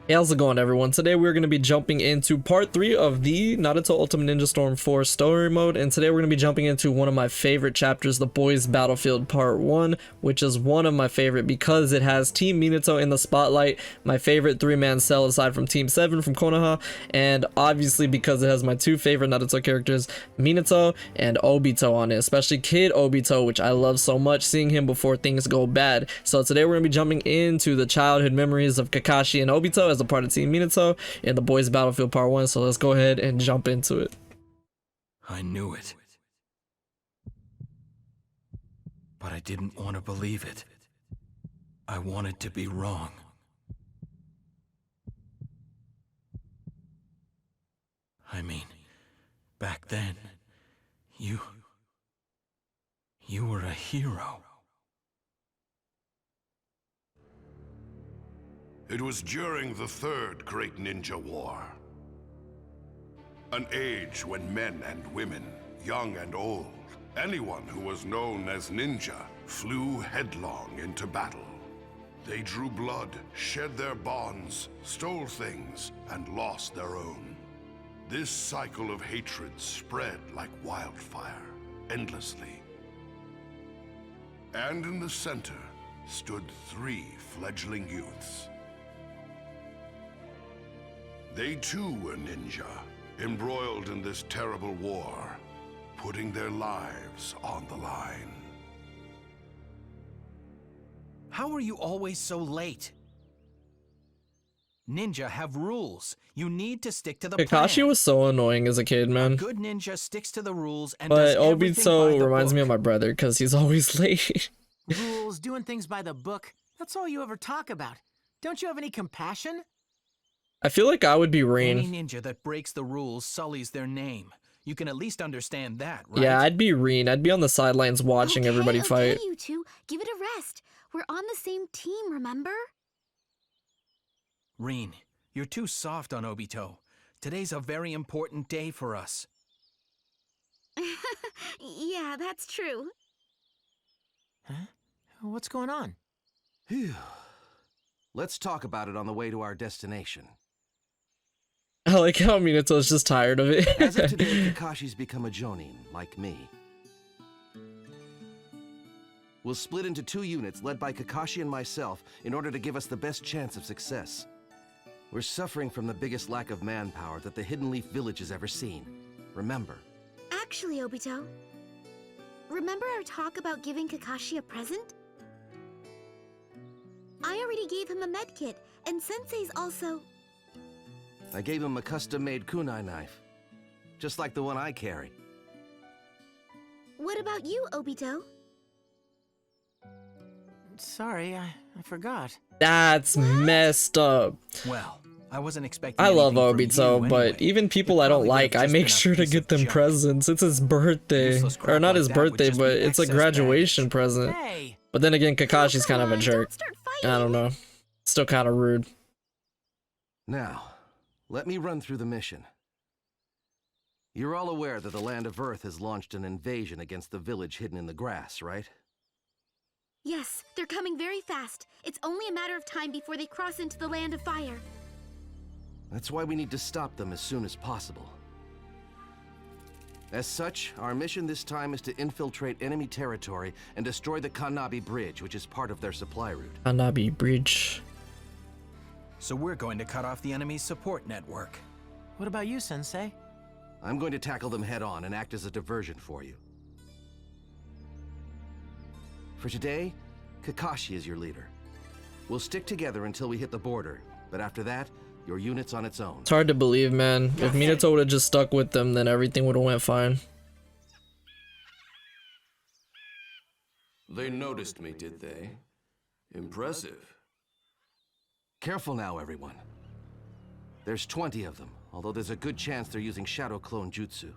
Hey, how's it going, everyone? Today we're going to be jumping into part 3 of the Naruto Ultimate Ninja Storm 4 story mode, and today we're going to be jumping into one of my favorite chapters, the Boys Battlefield Part 1, which is one of my favorite because it has Team Minato in the spotlight, my favorite 3-man cell aside from Team 7 from Konoha, and obviously because it has my two favorite Naruto characters, Minato and Obito on it, especially Kid Obito, which I love so much, seeing him before things go bad. So today we're going to be jumping into the childhood memories of Kakashi and Obito as a part of Team Minato in the Boys Battlefield Part 1, so let's go ahead and jump into it. I knew it. But I didn't want to believe it. I wanted to be wrong. I mean, back then, you were a hero. It was during the Third Great Ninja War. An age when men and women, young and old, anyone who was known as ninja, flew headlong into battle. They drew blood, shed their bonds, stole things, and lost their own. This cycle of hatred spread like wildfire, endlessly. And in the center stood 3 fledgling youths. They too were ninja, embroiled in this terrible war, putting their lives on the line. How are you always so late? Ninja have rules. You need to stick to the plan. Kakashi was so annoying as a kid, A man. good ninja sticks to the rules and But does everything by Obito the reminds me of book. my brother because he's always late. Rules, doing things by the book. That's all you ever talk about. Don't you have any compassion? I feel like I would be Any Rain. ninja that breaks the rules sullies their name. You can at least understand that, right? Yeah, I'd be Rain. I'd be on the sidelines watching everybody fight. Okay, you two, give it a rest. We're on the same team, remember? Rin, you're too soft on Obito. Today's a very important day for us. Yeah, that's true. Huh? What's going on? Phew. Let's talk about it on the way to our destination. I like how Minato's just tired of it. As of today, Kakashi's become a Jonin, like me. We'll split into 2 units led by Kakashi and myself in order to give us the best chance of success. We're suffering from the biggest lack of manpower that the Hidden Leaf Village has ever seen. Remember. Actually, Obito, remember our talk about giving Kakashi a present? I already gave him a medkit, and Sensei's also... I gave him a custom-made kunai knife, just like the one I carry. What about you, Obito? Sorry, I forgot. That's messed up. Well, I wasn't expecting I love anything from Obito, you but anyway. even people It I don't probably like, would've I just make been a sure to piece get of them junk. presents. It's his birthday. Useless Or crap not like his that would birthday, just but be it's a excess graduation baggage. present. Hey! But then again, Kakashi's Oh, kind of come a on, jerk. Don't start fighting. I don't know. Still kind of rude. Now, let me run through the mission. You're all aware that the Land of Earth has launched an invasion against the village hidden in the grass, right? Yes, they're coming very fast. It's only a matter of time before they cross into the Land of Fire. That's why we need to stop them as soon as possible. As such, our mission this time is to infiltrate enemy territory and destroy the Kanabi Bridge, which is part of their supply route. Hanabi Bridge. So we're going to cut off the enemy's support network. What about you, Sensei? I'm going to tackle them head-on and act as a diversion for you. For today, Kakashi is your leader. We'll stick together until we hit the border, but after that, your unit's on its own. It's hard to believe, man. If Minato would have just stuck with them, then everything would have went fine. They noticed me, did they? Impressive. Careful now, everyone. There's 20 of them, although there's a good chance they're using Shadow Clone Jutsu.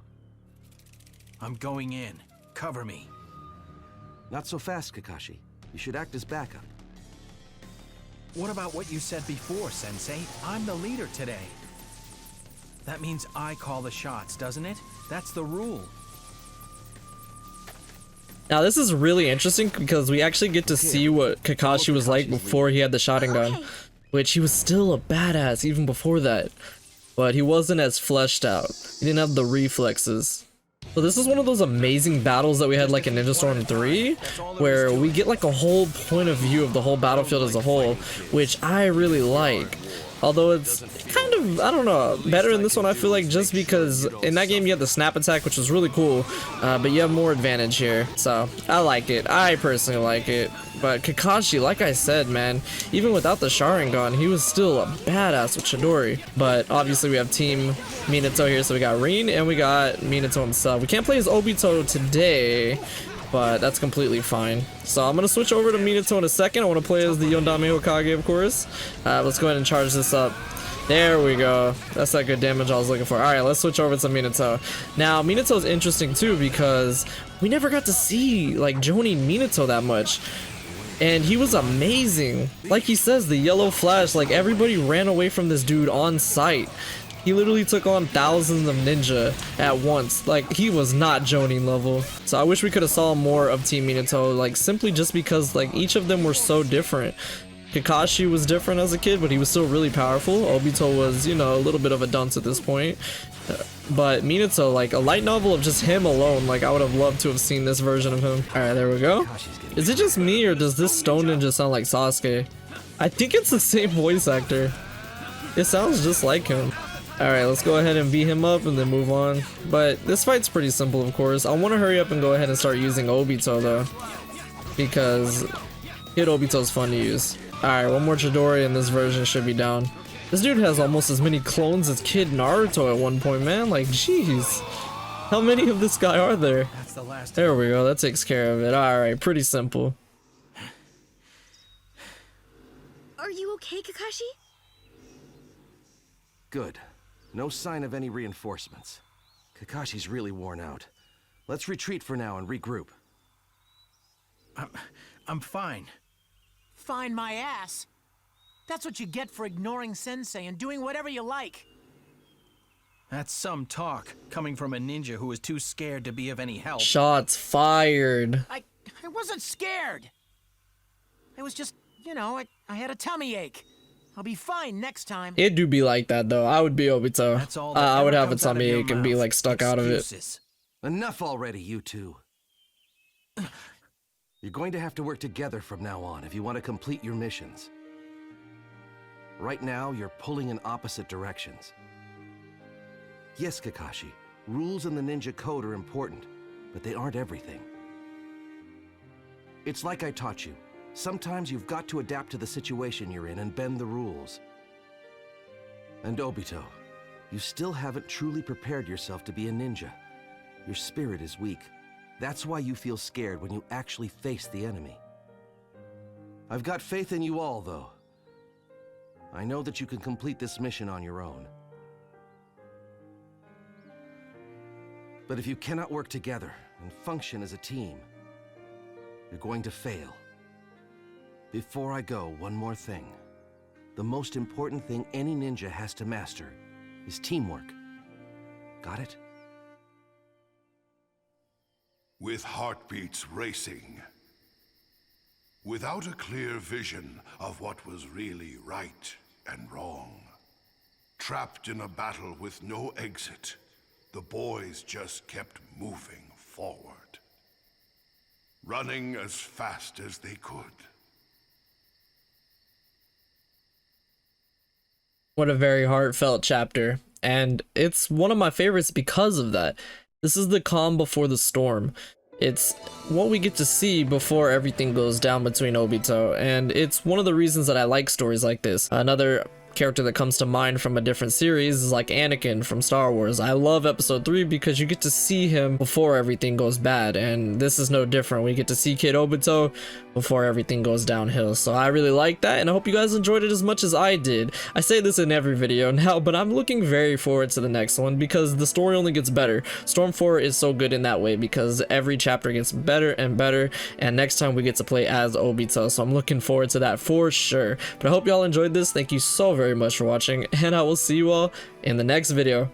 I'm going in. Cover me. Not so fast, Kakashi. You should act as backup. What about what you said before, Sensei? I'm the leader today. That means I call the shots, doesn't it? That's the rule. Now this is really interesting because we actually get to see what Kakashi was like before he had the Sharingan. Okay, which he was still a badass even before that, but he wasn't as fleshed out. He didn't have the reflexes. So this is one of those amazing battles that we had like in Ninja Storm 3, where we get like a whole point of view of the whole battlefield as a whole, which I really like. Although it's kind of, I don't know, better in this one I feel like, just because in that game you had the snap attack, which was really cool, but you have more advantage here. So I like it. I personally like it. But Kakashi, like I said, man, even without the Sharingan, he was still a badass with Chidori. But obviously we have Team Minato here, so we got Rin and we got Minato himself. We can't play as Obito today, but that's completely fine. So I'm gonna switch over to Minato in a second. I want to play as the Yondame Hokage, of course. Let's go ahead and charge this up. There we go. That's that good damage I was looking for. Alright, let's switch over to Minato. Now, Minato is interesting too because we never got to see like Jonin Minato that much. And he was amazing. Like he says, the yellow flash, like everybody ran away from this dude on sight. He literally took on thousands of ninja at once. Like, he was not Jonin level. So I wish we could have saw more of Team Minato, like simply just because like each of them were so different. Kakashi was different as a kid, but he was still really powerful. Obito was, you know, a little bit of a dunce at this point. But Minato, like a light novel of just him alone, like I would have loved to have seen this version of him. Alright, there we go. Is it just me or does this stone ninja sound like Sasuke? I think it's the same voice actor. It sounds just like him. Alright, let's go ahead and beat him up and then move on. But this fight's pretty simple, of course. I want to hurry up and go ahead and start using Obito though, because Kid Obito's fun to use. Alright, one more Chidori and this version should be down. This dude has almost as many clones as Kid Naruto at one point, man. Like, jeez. How many of this guy are there? There we go, that takes care of it. Alright, pretty simple. Are you okay, Kakashi? Good. No sign of any reinforcements. Kakashi's really worn out. Let's retreat for now and regroup. I'm fine. Find my ass. That's what you get for ignoring Sensei and doing whatever you like. That's some talk, coming from a ninja who is too scared to be of any help. Shots fired. I wasn't scared. I was just, you know, I had a tummy ache. I'll be fine next time. It do be like that though. I would be Obito. That's all that I would ever have a comes out of tummy your ache and be mouth. like stuck out of it. Excuses. Enough already, you two. You're going to have to work together from now on if you want to complete your missions. Right now, you're pulling in opposite directions. Yes, Kakashi, rules in the ninja code are important, but they aren't everything. It's like I taught you. Sometimes you've got to adapt to the situation you're in and bend the rules. And Obito, you still haven't truly prepared yourself to be a ninja. Your spirit is weak. That's why you feel scared when you actually face the enemy. I've got faith in you all, though. I know that you can complete this mission on your own. But if you cannot work together and function as a team, you're going to fail. Before I go, one more thing. The most important thing any ninja has to master is teamwork. Got it? With heartbeats racing, without a clear vision of what was really right and wrong, trapped in a battle with no exit, the boys just kept moving forward, running as fast as they could. What a very heartfelt chapter, and it's one of my favorites because of that. This is the calm before the storm. It's what we get to see before everything goes down between Obito, and it's one of the reasons that I like stories like this. Another character that comes to mind from a different series is like Anakin from Star Wars. I love episode 3 because you get to see him before everything goes bad, and this is no different. We get to see Kid Obito before everything goes downhill. So I really like that, and I hope you guys enjoyed it as much as I did. I say this in every video now, but I'm looking very forward to the next one because the story only gets better. Storm 4 is so good in that way because every chapter gets better and better, and next time we get to play as Obito, so I'm looking forward to that for sure. But I hope y'all enjoyed this. Thank you so very much for watching, and I will see you all in the next video.